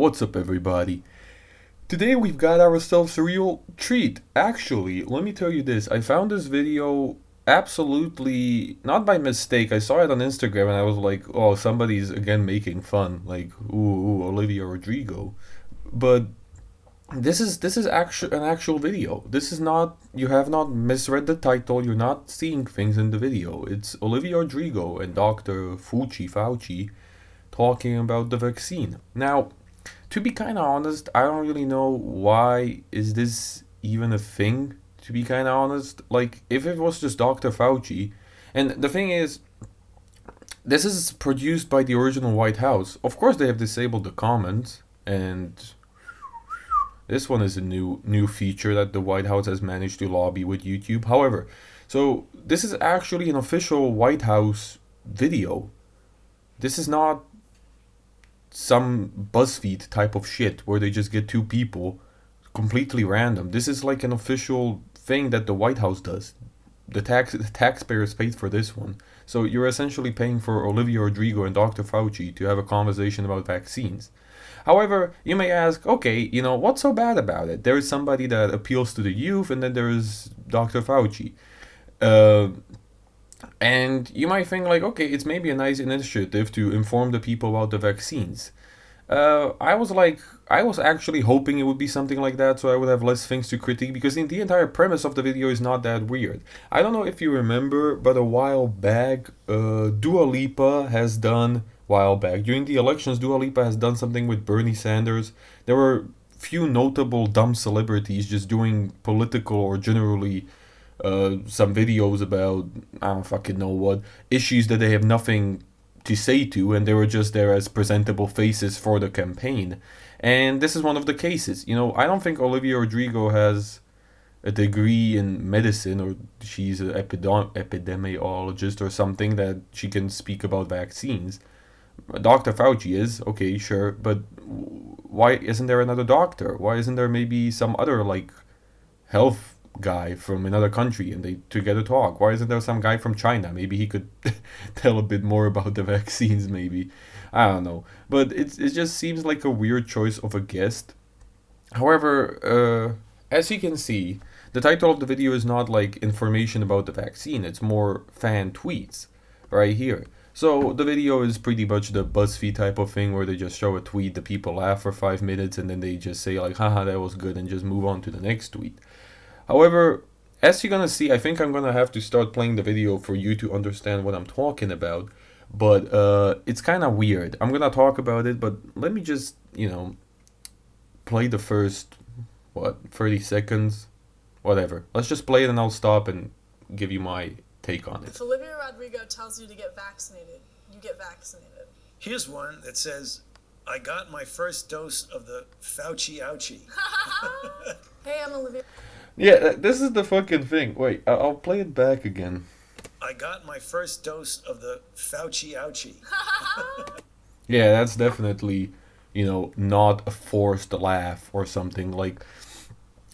What's up, everybody? Today we've got ourselves a real treat. Actually, let me tell you this. I found this video absolutely not by mistake. I saw it on Instagram and I was like, oh, somebody's again making fun. Like, ooh, Olivia Rodrigo. But this is actually an actual video. This is not, you have not misread the title. You're not seeing things in the video. It's Olivia Rodrigo and Dr. Fauci talking about the vaccine. Now, to be kind of honest, I don't really know why is this even a thing. To be kind of honest, like if it was just Dr. Fauci, and the thing is, this is produced by the original White House. Of course, they have disabled the comments, and this one is a new feature that the White House has managed to lobby with YouTube. However, so this is actually an official White House video. This is not some BuzzFeed type of shit where they just get two people completely random. This is like an official thing that the White House does. The taxpayers paid for this one. So you're essentially paying for Olivia Rodrigo and Dr. Fauci to have a conversation about vaccines. However, you may ask, okay, what's so bad about it? There is somebody that appeals to the youth, and then there is Dr. Fauci. And you might think like, okay, it's maybe a nice initiative to inform the people about the vaccines. I was actually hoping it would be something like that, so I would have less things to critique, because the entire premise of the video is not that weird. I don't know if you remember, but a while back, during the elections, Dua Lipa has done something with Bernie Sanders. There were few notable dumb celebrities just doing political or generally some videos about, I don't fucking know what, issues that they have nothing to say to, and they were just there as presentable faces for the campaign. And this is one of the cases. I don't think Olivia Rodrigo has a degree in medicine, or she's an epidemiologist or something that she can speak about vaccines. Dr. Fauci is, okay, sure, but why isn't there another doctor? Why isn't there maybe some other, like, health guy from another country and they together talk? Why isn't there some guy from China? Maybe he could tell a bit more about the vaccines, maybe. I don't know. But it just seems like a weird choice of a guest. However, as you can see, the title of the video is not like information about the vaccine. It's more fan tweets right here. So the video is pretty much the BuzzFeed type of thing where they just show a tweet, the people laugh for 5 minutes, and then they just say like, haha, that was good, and just move on to the next tweet. However, as you're gonna see, I think I'm gonna have to start playing the video for you to understand what I'm talking about. But it's kind of weird. I'm gonna talk about it, but let me just, play the first, 30 seconds? Whatever. Let's just play it and I'll stop and give you my take on it. If Olivia Rodrigo tells you to get vaccinated, you get vaccinated. Here's one that says, I got my first dose of the Fauci ouchie. Hey, I'm Olivia. Yeah, this is the fucking thing. Wait, I'll play it back again. I got my first dose of the Fauci ouchie. Yeah, that's definitely, not a forced laugh or something. Like,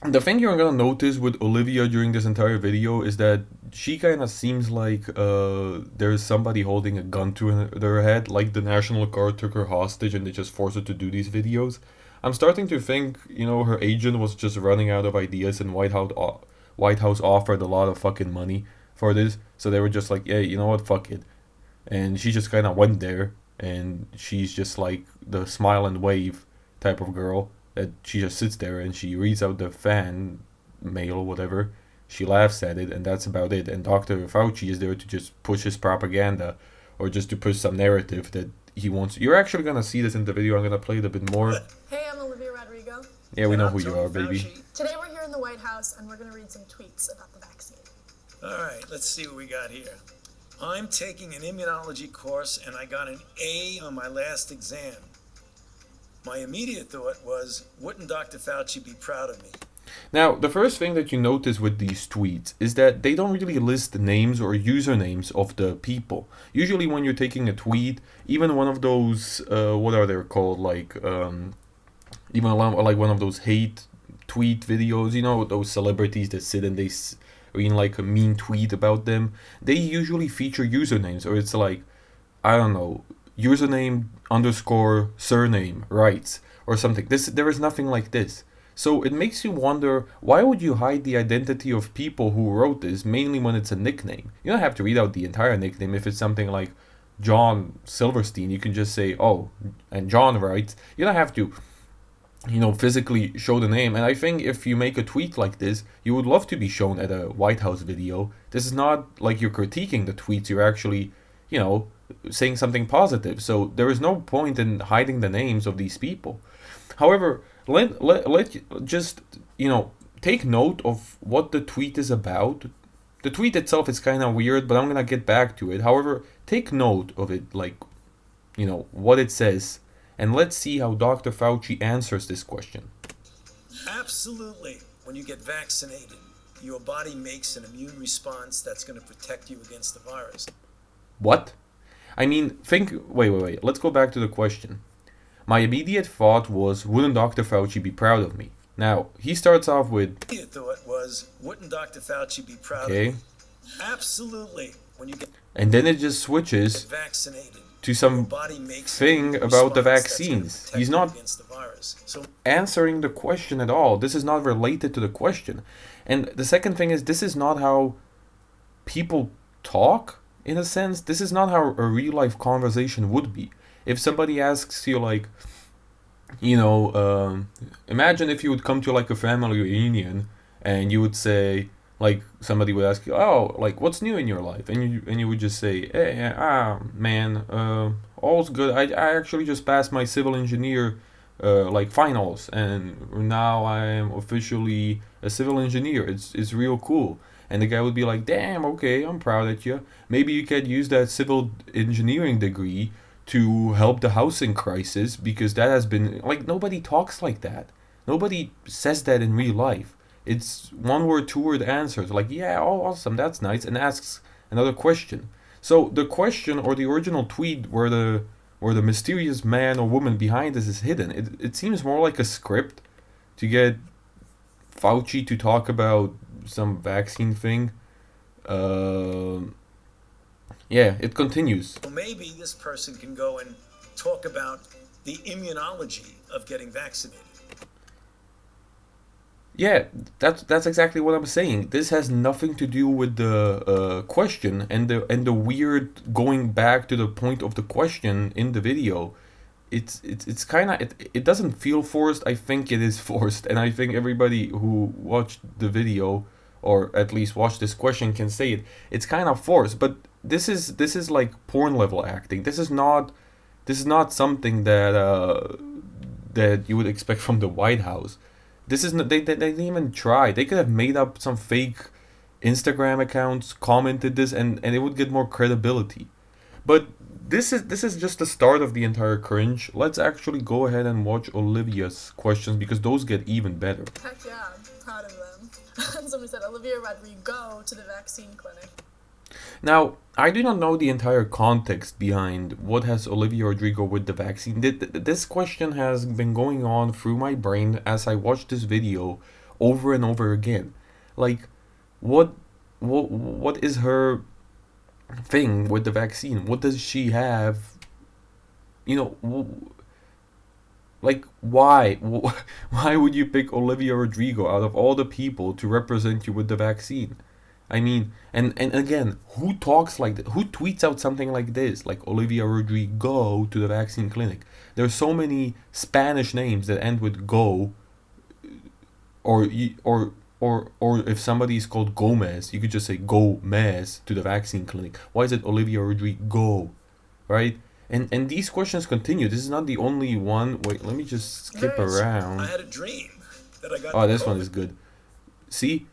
the thing you're gonna notice with Olivia during this entire video is that she kind of seems like there's somebody holding a gun to her head, like the National Guard took her hostage and they just forced her to do these videos. I'm starting to think, her agent was just running out of ideas, and White House offered a lot of fucking money for this, so they were just like, yeah, you know what, fuck it. And she just kind of went there, and she's just like the smile and wave type of girl, that she just sits there and she reads out the fan mail or whatever, she laughs at it, and that's about it. And Dr. Fauci is there to just push his propaganda, or just to push some narrative that he wants. You're actually gonna see this in the video. I'm gonna play it a bit more. Hey, I'm Olivia Rodrigo. Yeah, we know who you are, baby. Today we're here in the White House and we're going to read some tweets about the vaccine. All right, let's see what we got here. I'm taking an immunology course and I got an A on my last exam. My immediate thought was, wouldn't Dr. Fauci be proud of me? Now, the first thing that you notice with these tweets is that they don't really list the names or usernames of the people. Usually when you're taking a tweet, even one of those, what are they called, like, even like one of those hate tweet videos, those celebrities that sit and they read like a mean tweet about them, they usually feature usernames, or it's like, I don't know, username underscore surname writes, or something. There is nothing like this. So it makes you wonder, why would you hide the identity of people who wrote this, mainly when it's a nickname? You don't have to read out the entire nickname. If it's something like John Silverstein, you can just say, oh, and John writes. You don't have to, physically show the name. And I think if you make a tweet like this, you would love to be shown at a White House video. This is not like you're critiquing the tweets, you're actually, saying something positive. So there is no point in hiding the names of these people. However, let just, take note of what the tweet is about. The tweet itself is kind of weird, but I'm gonna get back to it. However, take note of it, like, what it says, and let's see how Dr. Fauci answers this question. Absolutely. When you get vaccinated, your body makes an immune response that's going to protect you against the virus. What? I mean, wait. Let's go back to the question. My immediate thought was, wouldn't Dr. Fauci be proud of me? Now, he starts off with... My immediate thought was, wouldn't Dr. Fauci be proud Okay. of me? Absolutely. When you get And then it just switches vaccinated, to your some body makes thing an about the response that's gonna vaccines. protect He's you not against the virus. So answering the question at all. This is not related to the question. And the second thing is, this is not how people talk, in a sense. This is not how a real life conversation would be. If somebody asks you, like, imagine if you would come to like a family reunion and you would say, like, somebody would ask you, oh, like, what's new in your life? And you would just say, hey, man, all's good. I actually just passed my civil engineer like finals, and now I am officially a civil engineer. It's real cool. And the guy would be like, damn, okay, I'm proud of you. Maybe you could use that civil engineering degree to help the housing crisis, because that has been, like, nobody talks like that. Nobody says that in real life. It's one word, two word answers, like, yeah, oh, awesome, that's nice, and asks another question. So the question or the original tweet where the mysterious man or woman behind this is hidden, it seems more like a script to get Fauci to talk about some vaccine thing. Yeah, it continues. well, maybe this person can go and talk about the immunology of getting vaccinated. Yeah, that's exactly what I'm saying. This has nothing to do with the question and the weird going back to the point of the question in the video. It's kind of it doesn't feel forced. I think it is forced, and I think everybody who watched the video or at least watched this question can say it. It's kind of forced, but this is like porn level acting. This is not something that you would expect from the White House. This is not, they didn't even try. They could have made up some fake Instagram accounts, commented this, and it would get more credibility. But this is just the start of the entire cringe. Let's actually go ahead and watch Olivia's questions, because those get even better. Heck yeah, I'm proud of them. Somebody said, Olivia Rodrigo to the vaccine clinic. Now, I do not know the entire context behind what has Olivia Rodrigo with the vaccine. This question has been going on through my brain as I watched this video over and over again. Like, what is her thing with the vaccine? What does she have? Like, why? Why would you pick Olivia Rodrigo out of all the people to represent you with the vaccine? I mean, and again, who talks like that? Who tweets out something like this? Like, Olivia Rodrigo to the vaccine clinic. There's so many Spanish names that end with go, or if somebody is called Gomez, you could just say Gomez to the vaccine clinic. Why is it Olivia Rodrigo, right? And these questions continue. This is not the only one. Wait, let me just skip Yes, around. I had a dream that I got Oh, the this one is good. See?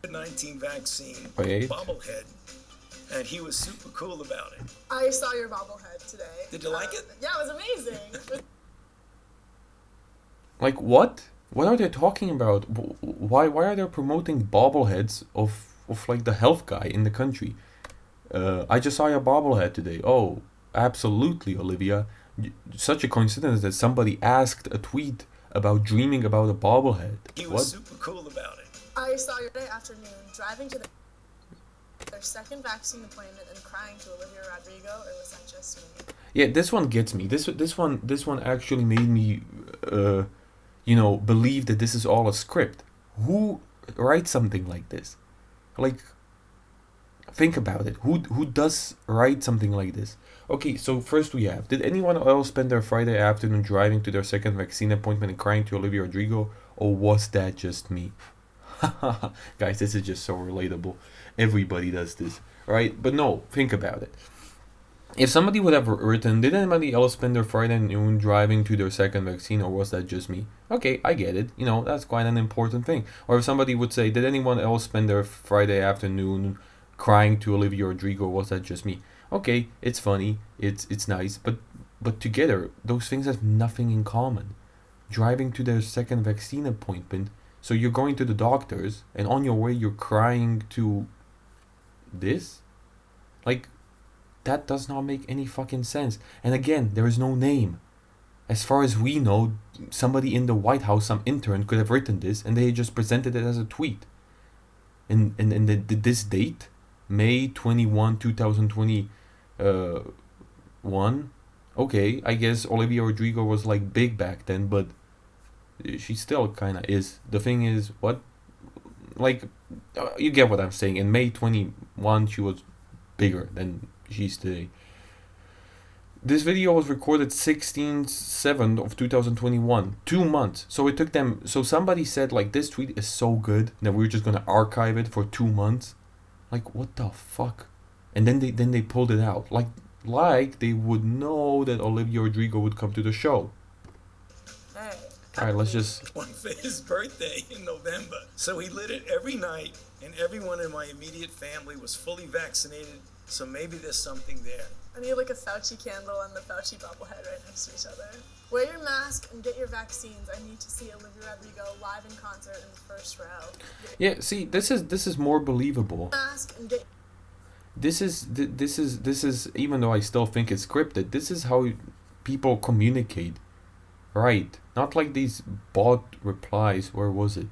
COVID-19 vaccine Wait. bobblehead, and he was super cool about it. I saw your bobblehead today. Did you like it? Yeah, it was amazing. Like, what? What are they talking about? Why are they promoting bobbleheads of like the health guy in the country? I just saw your bobblehead today. Oh, absolutely, Olivia. Such a coincidence that somebody asked a tweet about dreaming about a bobblehead. He was What? super cool about it. I saw your day afternoon driving to their second vaccine appointment and crying to Olivia Rodrigo, or was that just me? Yeah, this one gets me. This one actually made me, believe that this is all a script. Who writes something like this? Like, think about it. Who does write something like this? Okay, so first we have: did anyone else spend their Friday afternoon driving to their second vaccine appointment and crying to Olivia Rodrigo, or was that just me? Guys, this is just so relatable. Everybody does this, right? But no, think about it. If somebody would have written, did anybody else spend their Friday noon driving to their second vaccine, or was that just me? Okay, I get it. That's quite an important thing. Or if somebody would say, did anyone else spend their Friday afternoon crying to Olivia Rodrigo, or was that just me? Okay, it's funny, it's nice, but together, those things have nothing in common. Driving to their second vaccine appointment, so you're going to the doctors, and on your way you're crying to this? Like, that does not make any fucking sense. And again, there is no name. As far as we know, somebody in the White House, some intern, could have written this and they just presented it as a tweet. And this date, May 21, 2021. Okay, I guess Olivia Rodrigo was like big back then, but she still kind of is. The thing is, what? Like, you get what I'm saying. In May 21, she was bigger than she's today. This video was recorded 16/7 of 2021, 2 months. So it took them. So somebody said like, this tweet is so good that we're just gonna archive it for 2 months. Like, what the fuck? And then they pulled it out. Like they would know that Olivia Rodrigo would come to the show. Hey. All right, let's just. One for his birthday in November. So he lit it every night, and everyone in my immediate family was fully vaccinated. So maybe there's something there. I need like a Fauci candle and the Fauci bobblehead right next to each other. Wear your mask and get your vaccines. I need to see Olivia Rodrigo live in concert in the first row. Yeah, see, this is more believable. Mask and get. This is even though I still think it's scripted. This is how people communicate, right? Not like these bot replies. Where was it?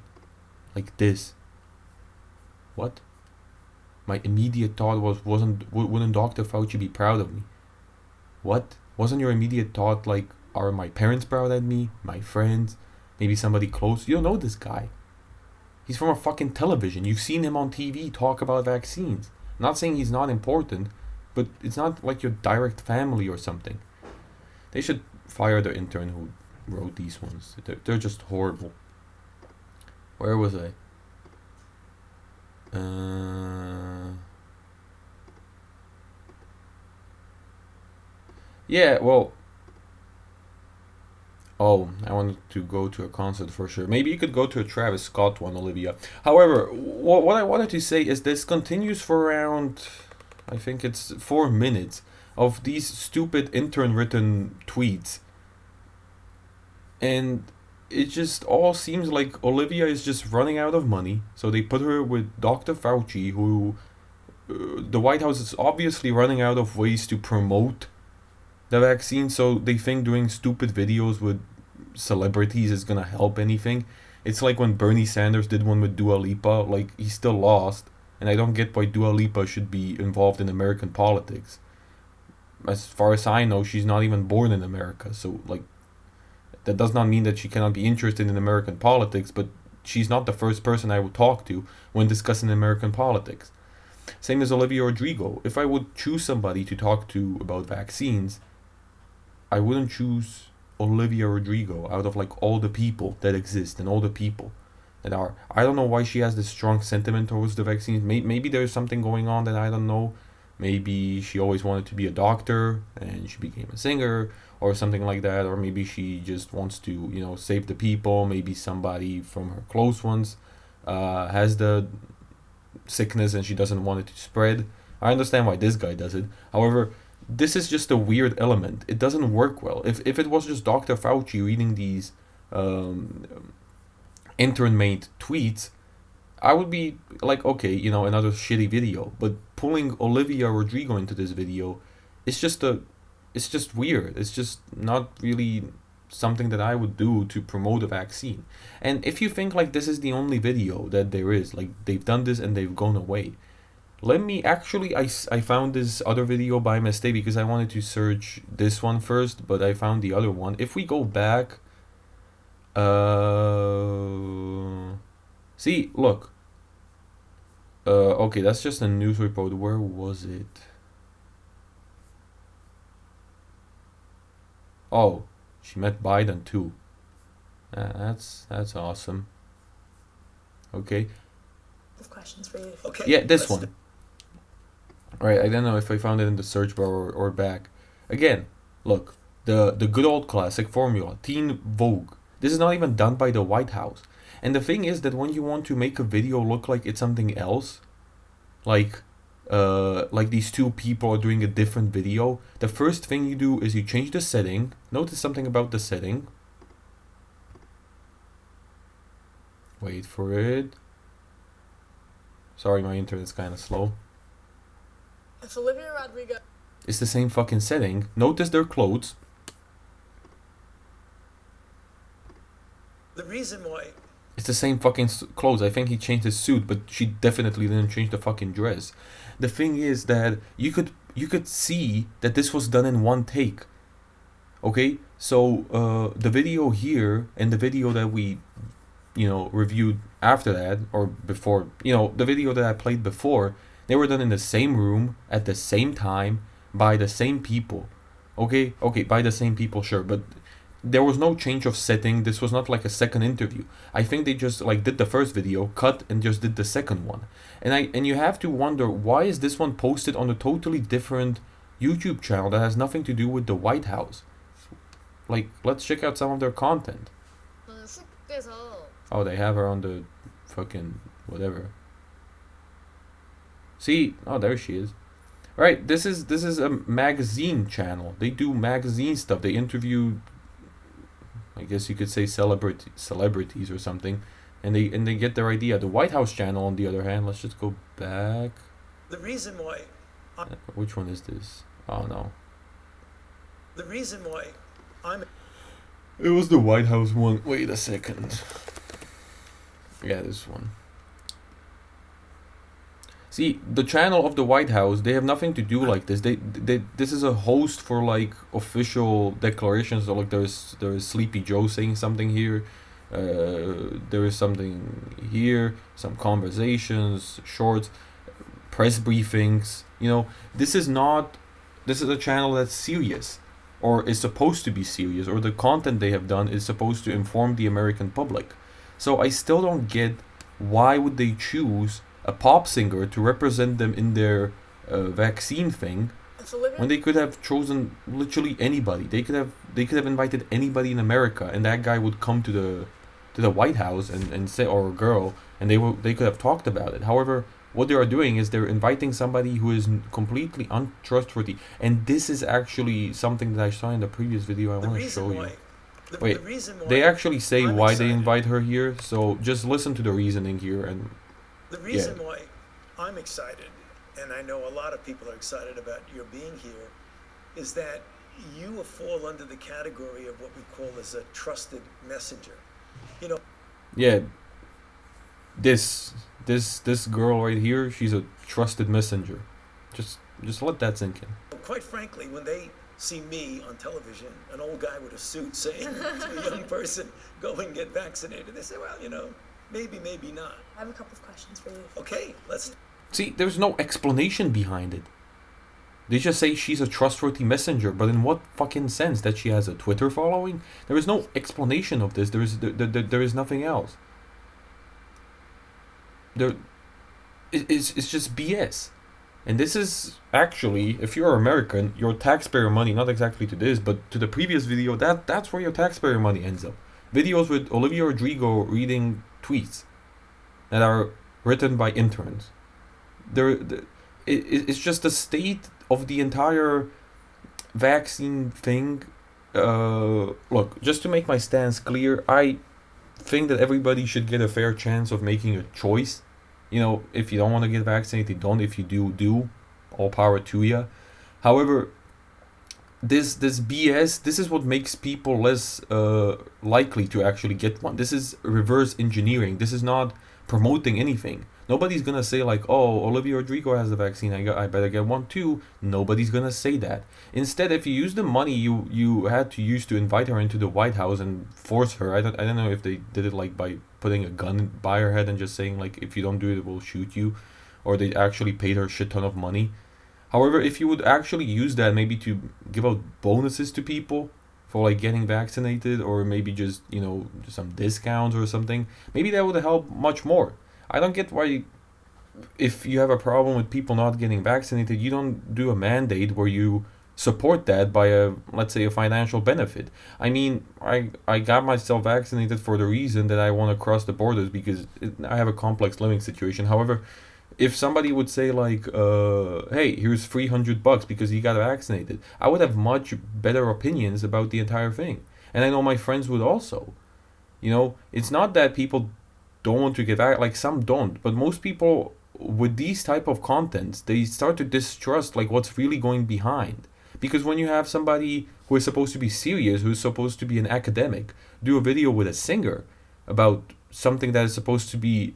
Like this. What? My immediate thought wouldn't Dr. Fauci be proud of me? What? Wasn't your immediate thought like, are my parents proud of me? My friends? Maybe somebody close? You don't know this guy. He's from a fucking television. You've seen him on TV talk about vaccines. I'm not saying he's not important, but it's not like your direct family or something. They should fire the intern who wrote these ones. They're just horrible. Where was I? Yeah, well. Oh, I wanted to go to a concert for sure. Maybe you could go to a Travis Scott one, Olivia. However, what I wanted to say is this continues for around, I think it's 4 minutes of these stupid intern written tweets. And it just all seems like Olivia is just running out of money. So they put her with Dr. Fauci, who the White House is obviously running out of ways to promote the vaccine. So they think doing stupid videos with celebrities is gonna help anything. It's like when Bernie Sanders did one with Dua Lipa. Like, he still lost. And I don't get why Dua Lipa should be involved in American politics. As far as I know, she's not even born in America. So, like, that does not mean that she cannot be interested in American politics, but she's not the first person I would talk to when discussing American politics. Same as Olivia Rodrigo. If I would choose somebody to talk to about vaccines, I wouldn't choose Olivia Rodrigo out of like all the people that exist and all the people that are. I don't know why she has this strong sentiment towards the vaccines. Maybe there's something going on that I don't know. Maybe she always wanted to be a doctor and she became a singer or something like that. Or maybe she just wants to, save the people. Maybe somebody from her close ones has the sickness and she doesn't want it to spread. I understand why this guy does it. However, this is just a weird element. It doesn't work well. If it was just Dr. Fauci reading these intern-made tweets, I would be like, okay, another shitty video. But pulling Olivia Rodrigo into this video, it's just weird. It's just not really something that I would do to promote a vaccine. And if you think like this is the only video that there is, like they've done this and they've gone away, Let me actually, I found this other video by mistake because I wanted to search this one first, but I found the other one. If we go back, see, look. Okay, that's just a news report. Where was it? Oh, she met Biden too. That's awesome. Okay. Questions for you. Okay. Yeah, this one. Alright, I don't know if I found it in the search bar or back. Again, look, the good old classic formula, Teen Vogue. This is not even done by the White House. And the thing is that when you want to make a video look like it's something else, like these two people are doing a different video, the first thing you do is you change the setting. Notice something about the setting. Wait for it. Sorry, my internet's kind of slow. If Olivia Rodrigo... It's the same fucking setting. Notice their clothes. The reason why... It's the same fucking clothes. I think he changed his suit, but she definitely didn't change the fucking dress. The thing is that you could see that this was done in one take. Okay? So, the video here and the video that we, reviewed after that, or before, the video that I played before, they were done in the same room, at the same time, by the same people. Okay, by the same people, sure, but there was no change of setting. This was not like a second interview. I think they just did the first video, cut, and just did the second one. And you have to wonder, why is this one posted on a totally different YouTube channel that has nothing to do with the White House? Let's check out some of their content. Oh, they have her on the fucking whatever. See, oh, there she is. Right, this is a magazine channel. They do magazine stuff. They interview, I guess you could say, celebrities or something, and they get their idea. The White House channel, on the other hand, let's just go back. The reason why... Which one is this? Oh no. The reason why I'm... It was the White House one. Wait a second. Yeah, this one. See, the channel of the White House, they have nothing to do like this. They this is a host for official declarations. So there's Sleepy Joe saying something here. There is something here. Some conversations, shorts, press briefings. This is a channel that's serious, or is supposed to be serious, or the content they have done is supposed to inform the American public. So I still don't get why would they choose a pop singer to represent them in their vaccine thing when they could have chosen literally anybody. They could have invited anybody in America, and that guy would come to the White House and say, or a girl, and they could have talked about it. However, what they are doing is they're inviting somebody who is completely untrustworthy, and this is actually something that I saw in the previous video. I want to show you. Wait, they actually say why they invite her here, so just listen to the reasoning here. And the reason why I'm excited, and I know a lot of people are excited about your being here, is that you will fall under the category of what we call as a trusted messenger. Yeah, this girl right here, she's a trusted messenger. Just let that sink in. Quite frankly, when they see me on television, an old guy with a suit saying to a young person, go and get vaccinated, they say, well, maybe not. I have a couple of questions for you. Okay, let's... See, there's no explanation behind it. They just say she's a trustworthy messenger, but in what fucking sense? That she has a Twitter following? There is no explanation of this. There is nothing else. It's just BS. And this is actually, if you're American, your taxpayer money, not exactly to this, but to the previous video, that's where your taxpayer money ends up. Videos with Olivia Rodrigo reading tweets that are written by interns. It's just the state of the entire vaccine thing. Look, just to make my stance clear, I think that everybody should get a fair chance of making a choice. If you don't want to get vaccinated, don't. If you do. All power to you. However, this BS, this is what makes people less likely to actually get one. This is reverse engineering. This is not promoting anything. Nobody's gonna say like, "Oh, Olivia Rodrigo has the vaccine. I better get one too." Nobody's gonna say that. Instead, if you use the money you had to use to invite her into the White House and force her, I don't know if they did it like by putting a gun by her head and just saying like, "If you don't do it, we'll shoot you," or they actually paid her a shit ton of money. However, if you would actually use that maybe to give out bonuses to people for like getting vaccinated, or maybe just, some discounts or something, maybe that would help much more. I don't get why, if you have a problem with people not getting vaccinated, you don't do a mandate where you support that by a, let's say, a financial benefit. I mean, I got myself vaccinated for the reason that I want to cross the borders because I have a complex living situation. However, if somebody would say like, hey, here's $300 because he got vaccinated, I would have much better opinions about the entire thing. And I know my friends would also. It's not that people don't want to get vaccinated, like some don't, but most people with these type of contents, they start to distrust like what's really going behind. Because when you have somebody who is supposed to be serious, who is supposed to be an academic, do a video with a singer about something that is supposed to be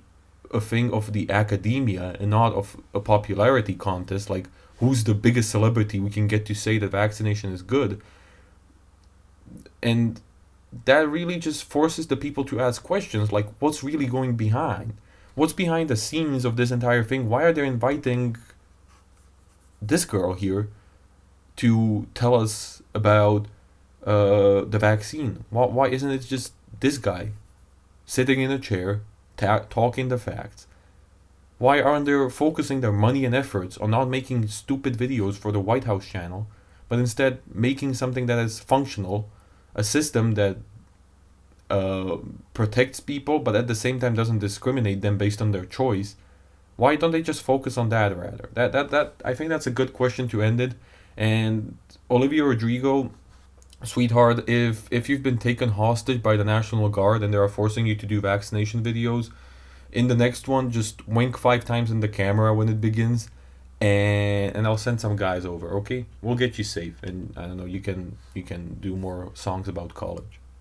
a thing of the academia and not of a popularity contest, like who's the biggest celebrity we can get to say that vaccination is good, and that really just forces the people to ask questions like, what's really going behind? What's behind the scenes of this entire thing? Why are they inviting this girl here to tell us about the vaccine? Why isn't it just this guy sitting in a chair talking the facts? Why aren't they focusing their money and efforts on not making stupid videos for the White House channel, but instead making something that is functional, a system that protects people, but at the same time doesn't discriminate them based on their choice? Why don't they just focus on that rather? That I think that's a good question to end it. And Olivia Rodrigo, sweetheart, if you've been taken hostage by the National Guard and they are forcing you to do vaccination videos, in the next one just wink 5 times in the camera when it begins, and I'll send some guys over. Okay, we'll get you safe, and I don't know, you can do more songs about college.